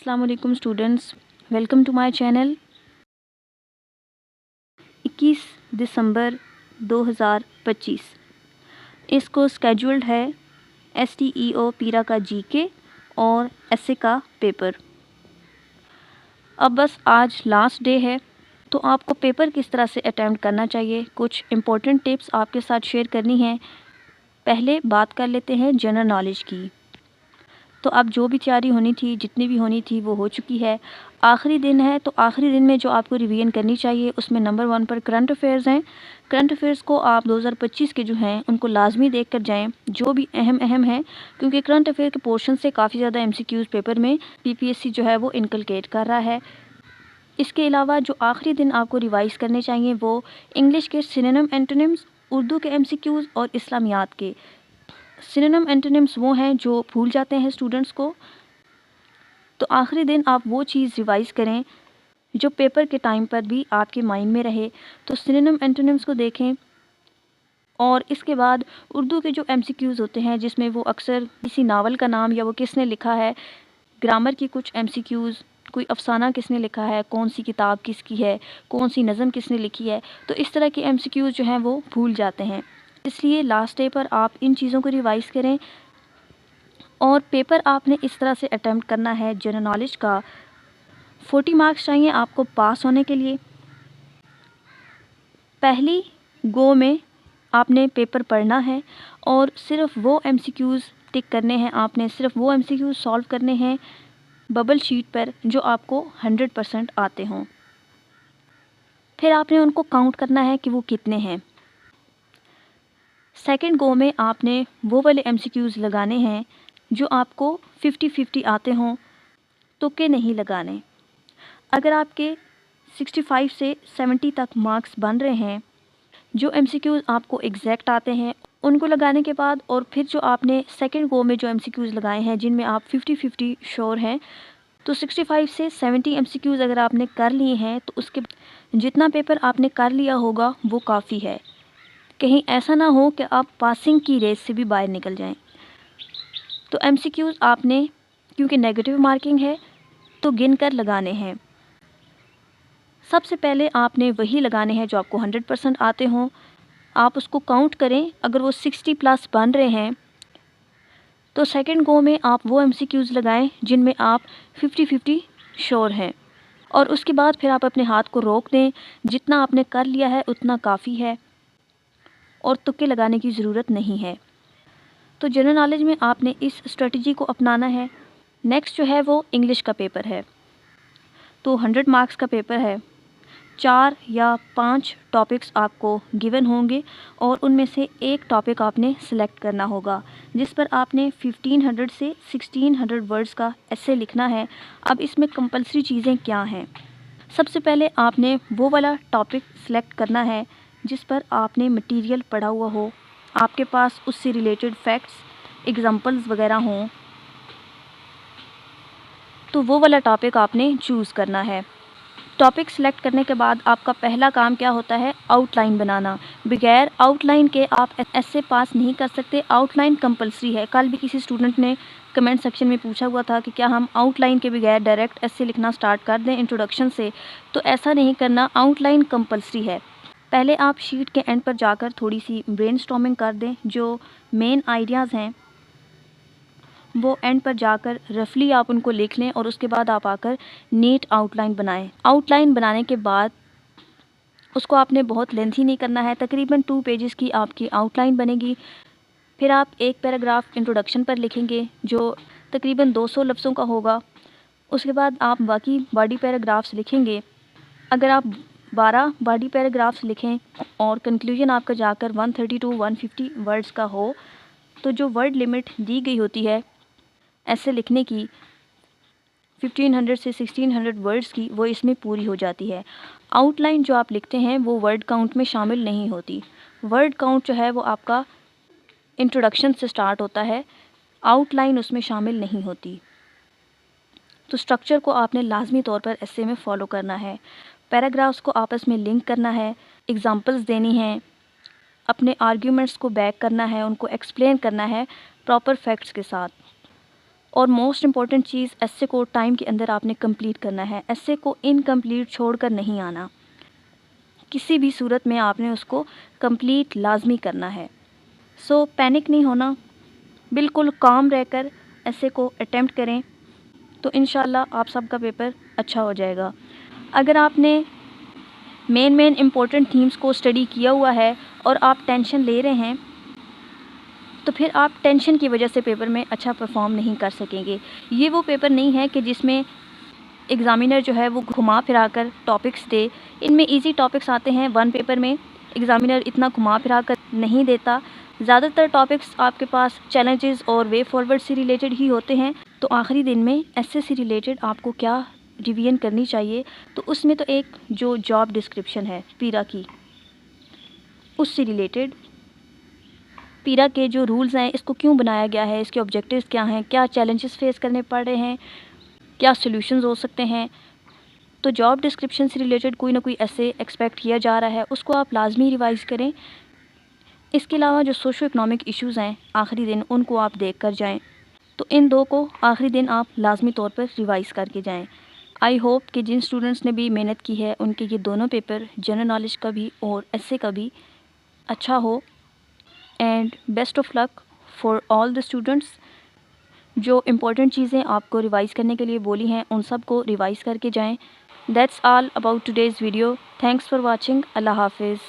अस्सलाम वालेकुम students, welcome to my channel. 21 दिसंबर 2025 इसको स्केड्यूल्ड है STEO पीरा का जीके और एसए का पेपर। अब बस आज लास्ट डे है, तो आपको पेपर किस तरह से अटेम्प्ट करना चाहिए, कुछ इम्पोर्टेंट टिप्स आपके साथ शेयर करनी है। पहले बात कर लेते हैं जनरल नॉलेज की। तो अब जो भी तैयारी होनी थी, जितनी भी होनी थी, वो हो चुकी है। आखिरी दिन है, तो आखिरी दिन में जो आपको रिवीजन करनी चाहिए उसमें नंबर 1 पर करंट अफेयर्स हैं। करंट अफेयर्स को आप 2025 के जो हैं उनको लाजमी देख कर जाएँ, जो भी अहम हैं, क्योंकि करंट अफेयर के पोर्शन से काफ़ी ज़्यादा MCQs पेपर में PPSC जो है वो इनकलकेट कर रहा है। इसके अलावा जो आखिरी दिन आपको रिवाइज़ करने चाहिए वो इंग्लिश के सिनोनिम एंटोनिम्स, उर्दू के MCQs और इस्लामियात के। सिनोनिम एंटोनिम्स वो हैं जो भूल जाते हैं स्टूडेंट्स को, तो आखिरी दिन आप वो चीज़ रिवाइज़ करें जो पेपर के टाइम पर भी आपके माइंड में रहे। तो सिनोनिम एंटोनिम्स को देखें, और इसके बाद उर्दू के जो MCQs होते हैं जिसमें वो अक्सर किसी नावल का नाम या वो किसने लिखा है, ग्रामर की कुछ MCQs, कोई अफसाना किसने लिखा है, कौन सी किताब किसकी है, कौन सी नज़म किसने लिखी है, तो इस तरह के MCQs जो हैं वो भूल जाते हैं। इसलिए लास्ट डे पर आप इन चीज़ों को रिवाइज़ करें, और पेपर आपने इस तरह से अटेम्प्ट करना है जनरल नॉलेज का। 40 मार्क्स चाहिए आपको पास होने के लिए। पहली गो में आपने पेपर पढ़ना है और सिर्फ वो MCQs टिक करने हैं, आपने सिर्फ वो MCQs सॉल्व करने हैं बबल शीट पर जो आपको 100% आते हों। फिर आपने उनको काउंट करना है कि वो कितने हैं। सेकंड गो में आपने वो वाले MCQs लगाने हैं जो आपको 50-50 आते हों, तुक्के नहीं लगाने। अगर आपके 65 से 70 तक मार्क्स बन रहे हैं, जो MCQs आपको एग्जैक्ट आते हैं उनको लगाने के बाद, और फिर जो आपने सेकंड गो में जो MCQs लगाए हैं जिनमें आप 50-50 श्योर हैं, तो 65 से 70 MCQs अगर आपने कर लिए हैं तो उसके जितना पेपर आपने कर लिया होगा वो काफ़ी है। कहीं ऐसा ना हो कि आप पासिंग की रेस से भी बाहर निकल जाएं। तो MCQs आपने, क्योंकि नेगेटिव मार्किंग है, तो गिन कर लगाने हैं। सबसे पहले आपने वही लगाने हैं जो आपको 100% आते हों। आप उसको काउंट करें, अगर वो 60 प्लस बन रहे हैं तो सेकंड गो में आप वो MCQs लगाएं जिनमें आप 50-50 श्योर हैं, और उसके बाद फिर आप अपने हाथ को रोक दें। जितना आपने कर लिया है उतना काफ़ी है और तुक्के लगाने की ज़रूरत नहीं है। तो जनरल नॉलेज में आपने इस स्ट्रेटजी को अपनाना है। नेक्स्ट जो है वो इंग्लिश का पेपर है। तो 100 मार्क्स का पेपर है। 4 या 5 टॉपिक्स आपको गिवन होंगे और उनमें से एक टॉपिक आपने सेलेक्ट करना होगा जिस पर आपने 1500 से 1600 वर्ड्स का एसे लिखना है। अब इसमें कंपलसरी चीज़ें क्या हैं? सबसे पहले आपने वो वाला टॉपिक सेलेक्ट करना है जिस पर आपने मटेरियल पढ़ा हुआ हो, आपके पास उससे रिलेटेड फैक्ट्स, एग्जांपल्स वगैरह हों, तो वो वाला टॉपिक आपने चूज़ करना है। टॉपिक सेलेक्ट करने के बाद आपका पहला काम क्या होता है? आउटलाइन बनाना। बगैर आउटलाइन के आप ऐसे पास नहीं कर सकते। आउटलाइन कंपलसरी है। कल भी किसी स्टूडेंट ने कमेंट सेक्शन में पूछा हुआ था कि क्या हम आउटलाइन के बगैर डायरेक्ट ऐसे लिखना स्टार्ट कर दें इंट्रोडक्शन से, तो ऐसा नहीं करना। आउटलाइन कंपलसरी है। पहले आप शीट के एंड पर जाकर थोड़ी सी ब्रेनस्टॉर्मिंग कर दें, जो मेन आइडियाज़ हैं वो एंड पर जाकर रफली आप उनको लिख लें, और उसके बाद आप आकर नीट आउटलाइन बनाएं। आउटलाइन बनाने के बाद उसको आपने बहुत लेंथी नहीं करना है। तकरीबन 2 पेजेस की आपकी आउटलाइन बनेगी। फिर आप एक पैराग्राफ इंट्रोडक्शन पर लिखेंगे जो तकरीबन 200 लफ्ज़ों का होगा। उसके बाद आप बाकी बॉडी पैराग्राफ्स लिखेंगे। अगर आप 12 बॉडी पैराग्राफ्स लिखें और कंक्लूजन आपका जाकर 130 to 150 वर्ड्स का हो, तो जो वर्ड लिमिट दी गई होती है ऐसे लिखने की 1500 से 1600 वर्ड्स की, वो इसमें पूरी हो जाती है। आउटलाइन जो आप लिखते हैं वो वर्ड काउंट में शामिल नहीं होती। वर्ड काउंट जो है वो आपका इंट्रोडक्शन से स्टार्ट होता है, आउटलाइन उसमें शामिल नहीं होती। तो स्ट्रक्चर को आपने लाजमी तौर पर ऐसे में फ़ॉलो करना है। पैराग्राफ्स को आपस में लिंक करना है, एग्जांपल्स देनी हैं, अपने आर्ग्यूमेंट्स को बैक करना है, उनको एक्सप्लेन करना है प्रॉपर फैक्ट्स के साथ। और मोस्ट इम्पॉर्टेंट चीज़, एस्से को टाइम के अंदर आपने कंप्लीट करना है। एस्से को इनकम्प्लीट छोड़कर नहीं आना, किसी भी सूरत में आपने उसको कंप्लीट लाजमी करना है। सो पैनिक नहीं होना, बिल्कुल काम रहकर एस्से को अटेम्प्ट करें, तो इंशाल्लाह आप सबका पेपर अच्छा हो जाएगा। अगर आपने मेन इम्पोर्टेंट थीम्स को स्टडी किया हुआ है और आप टेंशन ले रहे हैं, तो फिर आप टेंशन की वजह से पेपर में अच्छा परफॉर्म नहीं कर सकेंगे। ये वो पेपर नहीं है कि जिसमें एग्ज़ामिनर जो है वो घुमा फिरा कर टॉपिक्स दे। इनमें इजी टॉपिक्स आते हैं, वन पेपर में एग्ज़ामिनर इतना घुमा फिरा कर नहीं देता। ज़्यादातर टॉपिक्स आपके पास चैलेंजेस और वे फॉरवर्ड से रिलेटेड ही होते हैं। तो आखिरी दिन में एस्से से रिलेटेड आपको क्या रिवीजन करनी चाहिए, तो उसमें तो एक जो जॉब डिस्क्रिप्शन है पीरा की, उससे रिलेटेड पीरा के जो रूल्स हैं, इसको क्यों बनाया गया है, इसके ऑब्जेक्टिव्स क्या हैं, क्या चैलेंजेस फेस करने पड़ रहे हैं, क्या सॉल्यूशंस हो सकते हैं, तो जॉब डिस्क्रिप्शन से रिलेटेड कोई ना कोई ऐसे एक्सपेक्ट किया जा रहा है, उसको आप लाजमी रिवाइज़ करें। इसके अलावा जो सोशो इकनॉमिक इश्यूज़ हैं आखिरी दिन, उनको आप देख कर जाएँ। तो इन दो को आखिरी दिन आप लाजमी तौर पर रिवाइज़ करके जाएँ। आई होप कि जिन स्टूडेंट्स ने भी मेहनत की है उनके ये दोनों पेपर, जनरल नॉलेज का भी और एस्से का भी, अच्छा हो। And best of luck for all the students. जो इम्पोर्टेंट चीज़ें आपको रिवाइज़ करने के लिए बोली हैं, उन सब को रिवाइज़ करके जाएं। That's all about today's video. Thanks for watching. अल्लाह हाफिज़।